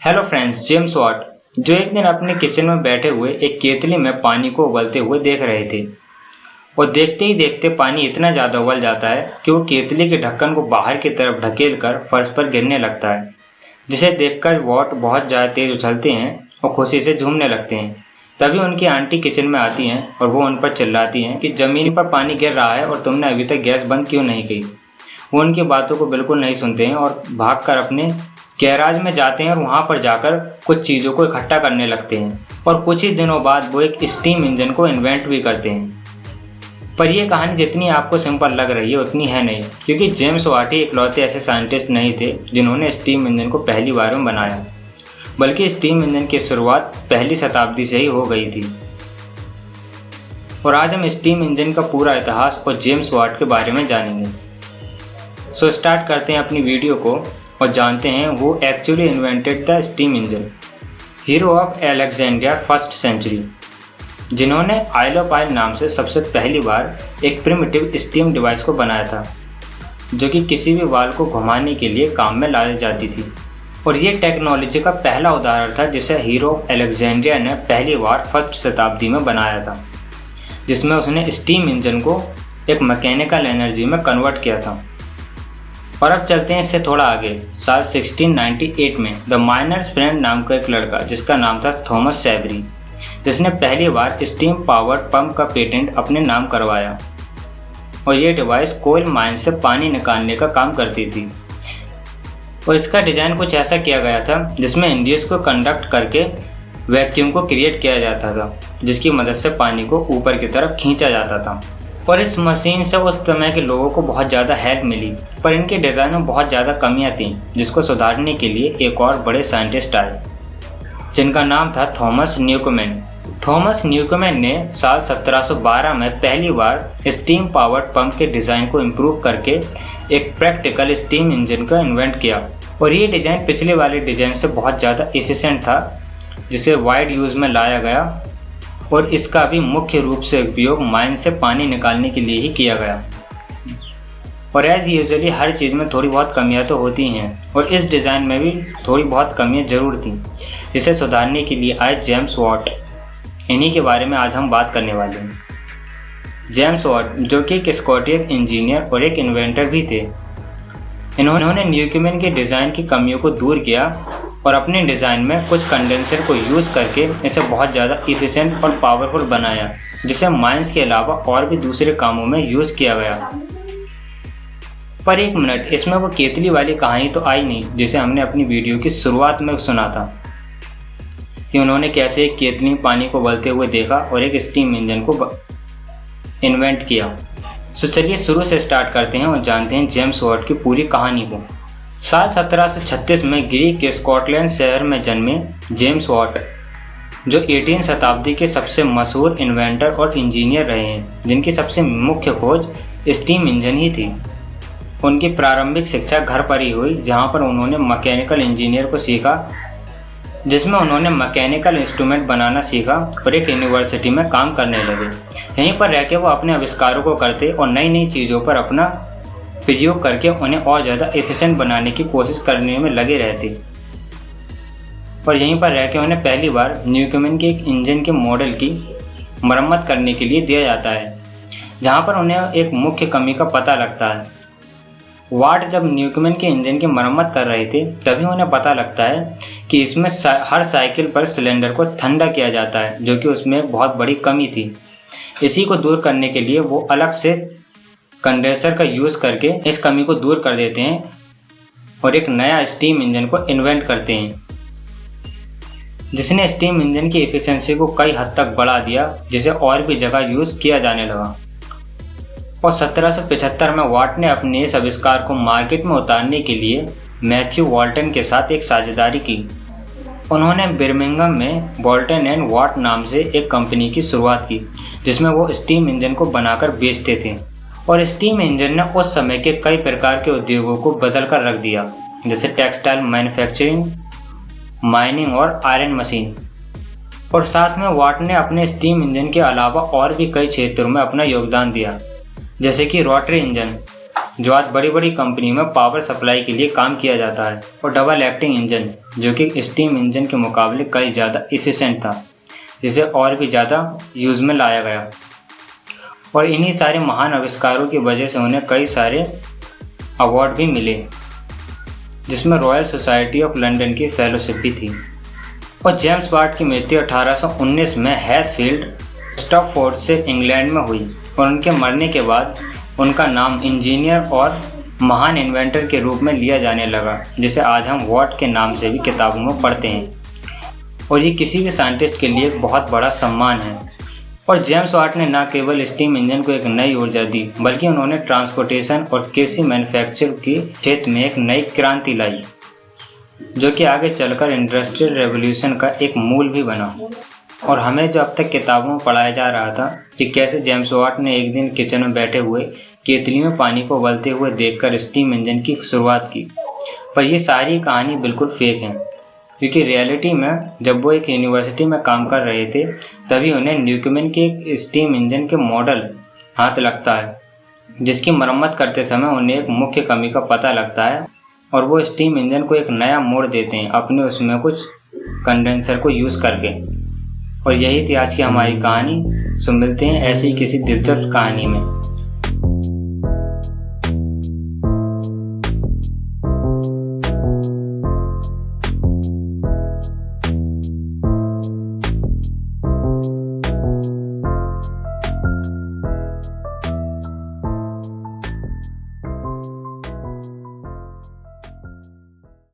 Hello friends, James Watt जो एक दिन अपने किचन में बैठे हुए एक केतली में पानी को उबलते हुए देख रहे थे। और देखते ही देखते पानी इतना ज़्यादा उबल जाता है कि वो केतली के ढक्कन को बाहर की तरफ ढकेल कर फर्श पर गिरने लगता है, जिसे देखकर वाट बहुत ज़्यादा तेज उछलते हैं और खुशी से झूमने लगते हैं। तभी उनकी आंटी किचन में आती हैं और वो उन पर चिल्लाती हैं कि ज़मीन पर पानी गिर रहा है और तुमने अभी तक गैस बंद क्यों नहीं की। वो उनकी बातों को बिल्कुल नहीं सुनते हैं और भागकर अपने गैराज में जाते हैं और वहाँ पर जाकर कुछ चीज़ों को इकट्ठा करने लगते हैं। और कुछ ही दिनों बाद वो एक स्टीम इंजन को इन्वेंट भी करते हैं। पर यह कहानी जितनी आपको सिंपल लग रही है उतनी है नहीं, क्योंकि जेम्स वाट ही इकलौते ऐसे साइंटिस्ट नहीं थे जिन्होंने स्टीम इंजन को पहली बार में बनाया, बल्कि स्टीम इंजन की शुरुआत पहली शताब्दी से ही हो गई थी। और आज हम स्टीम इंजन का पूरा इतिहास और जेम्स वाट के बारे में जानेंगे। सो स्टार्ट करते हैं अपनी वीडियो को और जानते हैं वो actually invented the steam engine. Hero of Alexandria first century, जिन्होंने आइल ऑफ आइल नाम से सबसे पहली बार एक प्रिमिटिव स्टीम डिवाइस को बनाया था, जो कि किसी भी वाल को घुमाने के लिए काम में लाई जाती थी। और ये टेक्नोलॉजी का पहला उदाहरण था जिसे हीरो ऑफ अलेक्जेंड्रिया ने पहली बार फर्स्ट शताब्दी में बनाया था, जिसमें उसने स्टीम इंजन को एक मैकेनिकल एनर्जी में कन्वर्ट किया था। और अब चलते हैं इससे थोड़ा आगे। साल 1698 में द माइनर्स फ्रेंड नाम का एक लड़का, जिसका नाम था थॉमस सेवरी, जिसने पहली बार स्टीम पावर्ड पंप का पेटेंट अपने नाम करवाया। और ये डिवाइस कोयल माइन से पानी निकालने का काम करती थी। और इसका डिज़ाइन कुछ ऐसा किया गया था जिसमें इंजन को कंडक्ट करके वैक्यूम को क्रिएट किया जाता था, जिसकी मदद से पानी को ऊपर की तरफ खींचा जाता था। और इस मशीन से उस समय के लोगों को बहुत ज़्यादा हेल्प मिली, पर इनके डिज़ाइन में बहुत ज़्यादा कमियां थीं, जिसको सुधारने के लिए एक और बड़े साइंटिस्ट आए, जिनका नाम था थॉमस न्यूकोमेन। थॉमस न्यूकोमेन ने साल 1712 में पहली बार स्टीम पावर्ड पंप के डिज़ाइन को इम्प्रूव करके एक प्रैक्टिकल स्टीम इंजन का इन्वेंट किया। और ये डिज़ाइन पिछले वाले डिज़ाइन से बहुत ज़्यादा एफिशिएंट था, जिसे वाइड यूज़ में लाया गया। और इसका भी मुख्य रूप से उपयोग माइन से पानी निकालने के लिए ही किया गया। और एज यूजुअली हर चीज़ में थोड़ी बहुत कमियां तो होती हैं, और इस डिज़ाइन में भी थोड़ी बहुत कमियां जरूर थीं, जिसे सुधारने के लिए आए जेम्स वाट। इन्हीं के बारे में आज हम बात करने वाले हैं। जेम्स वाट, जो कि एक स्कॉटिश इंजीनियर और एक इन्वेंटर भी थे, इन्होंने न्यूकोमेन के डिज़ाइन की कमियों को दूर किया और अपने डिज़ाइन में कुछ कंडेंसर को यूज़ करके इसे बहुत ज़्यादा इफ़िशिएंट और पावरफुल बनाया, जिसे माइंस के अलावा और भी दूसरे कामों में यूज़ किया गया। पर एक मिनट, इसमें वो केतली वाली कहानी तो आई नहीं जिसे हमने अपनी वीडियो की शुरुआत में सुना था, कि उन्होंने कैसे एक केतली पानी को उबलते हुए देखा और एक स्टीम इंजन को इन्वेंट किया। तो चलिए शुरू से स्टार्ट करते हैं और जानते हैं जेम्स वाट की पूरी कहानी को। साल 1736 में ग्रीक के स्कॉटलैंड शहर में जन्मे जेम्स वाट, जो 18वीं शताब्दी के सबसे मशहूर इन्वेंटर और इंजीनियर रहे हैं, जिनकी सबसे मुख्य खोज स्टीम इंजन ही थी। उनकी प्रारंभिक शिक्षा घर पर ही हुई, जहां पर उन्होंने मैकेनिकल इंजीनियर को सीखा, जिसमें उन्होंने मैकेनिकल इंस्ट्रूमेंट बनाना सीखा और एक यूनिवर्सिटी में काम करने लगे। यहीं पर रहकर वो अपने आविष्कारों को करते और नई नई चीज़ों पर अपना प्रयोग करके उन्हें और ज़्यादा एफिशिएंट बनाने की कोशिश करने में लगे रहते। और यहीं पर रहकर उन्हें पहली बार न्यूकोमेन के एक इंजन के मॉडल की मरम्मत करने के लिए दिया जाता है, जहां पर उन्हें एक मुख्य कमी का पता लगता है। वाट जब न्यूकोमेन के इंजन की मरम्मत कर रहे थे, तभी उन्हें पता लगता है कि इसमें हर साइकिल पर सिलेंडर को ठंडा किया जाता है, जो कि उसमें एक बहुत बड़ी कमी थी। इसी को दूर करने के लिए वो अलग से कंडेंसर का यूज़ करके इस कमी को दूर कर देते हैं और एक नया स्टीम इंजन को इन्वेंट करते हैं, जिसने स्टीम इंजन की एफिशिएंसी को कई हद तक बढ़ा दिया, जिसे और भी जगह यूज़ किया जाने लगा। और 1775 में वाट ने अपने इस आविष्कार को मार्केट में उतारने के लिए मैथ्यू वॉल्टन के साथ एक साझेदारी की। उन्होंने बर्मिंघम में वॉल्टन एंड वाट नाम से एक कंपनी की शुरुआत की, जिसमें वो स्टीम इंजन को बनाकर बेचते थे। और स्टीम इंजन ने उस समय के कई प्रकार के उद्योगों को बदल कर रख दिया, जैसे टेक्सटाइल मैन्युफैक्चरिंग, माइनिंग और आयरन मशीन। और साथ में वाट ने अपने स्टीम इंजन के अलावा और भी कई क्षेत्रों में अपना योगदान दिया, जैसे कि रोटरी इंजन, जो आज बड़ी बड़ी कंपनियों में पावर सप्लाई के लिए काम किया जाता है, और डबल एक्टिंग इंजन जो कि स्टीम इंजन के मुकाबले कई ज़्यादा इफ़िशेंट था, जिसे और भी ज़्यादा यूज़ में लाया गया। और इन्हीं सारे महान आविष्कारों की वजह से उन्हें कई सारे अवार्ड भी मिले, जिसमें रॉयल सोसाइटी ऑफ लंदन की फेलोशिप भी थी। और जेम्स वाट की मृत्यु 1819 में हैथफील्ड, स्टॉकफोर्डशायर, इंग्लैंड में हुई, और उनके मरने के बाद उनका नाम इंजीनियर और महान इन्वेंटर के रूप में लिया जाने लगा, जिसे आज हम वाट के नाम से भी किताबों में पढ़ते हैं। और ये किसी भी साइंटिस्ट के लिए एक बहुत बड़ा सम्मान है। और जेम्स वाट ने न केवल स्टीम इंजन को एक नई ऊर्जा दी, बल्कि उन्होंने ट्रांसपोर्टेशन और कृषि मैन्युफैक्चर के क्षेत्र में एक नई क्रांति लाई, जो कि आगे चलकर इंडस्ट्रियल रेवोल्यूशन का एक मूल भी बना। और हमें जो अब तक किताबों में पढ़ाया जा रहा था कि कैसे जेम्स वाट ने एक दिन किचन में बैठे हुए केतली में पानी को उबलते हुए देखकर स्टीम इंजन की शुरुआत की, पर ये सारी कहानी बिल्कुल फेक है, क्योंकि रियलिटी में जब वो एक यूनिवर्सिटी में काम कर रहे थे तभी उन्हें न्यूकैमन के एक स्टीम इंजन के मॉडल हाथ लगता है, जिसकी मरम्मत करते समय उन्हें एक मुख्य कमी का पता लगता है, और वो स्टीम इंजन को एक नया मोड़ देते हैं अपने उसमें कुछ कंडेंसर को यूज़ करके। और यही थी आज की हमारी कहानी। सो मिलते हैं ऐसी ही किसी दिलचस्प कहानी में।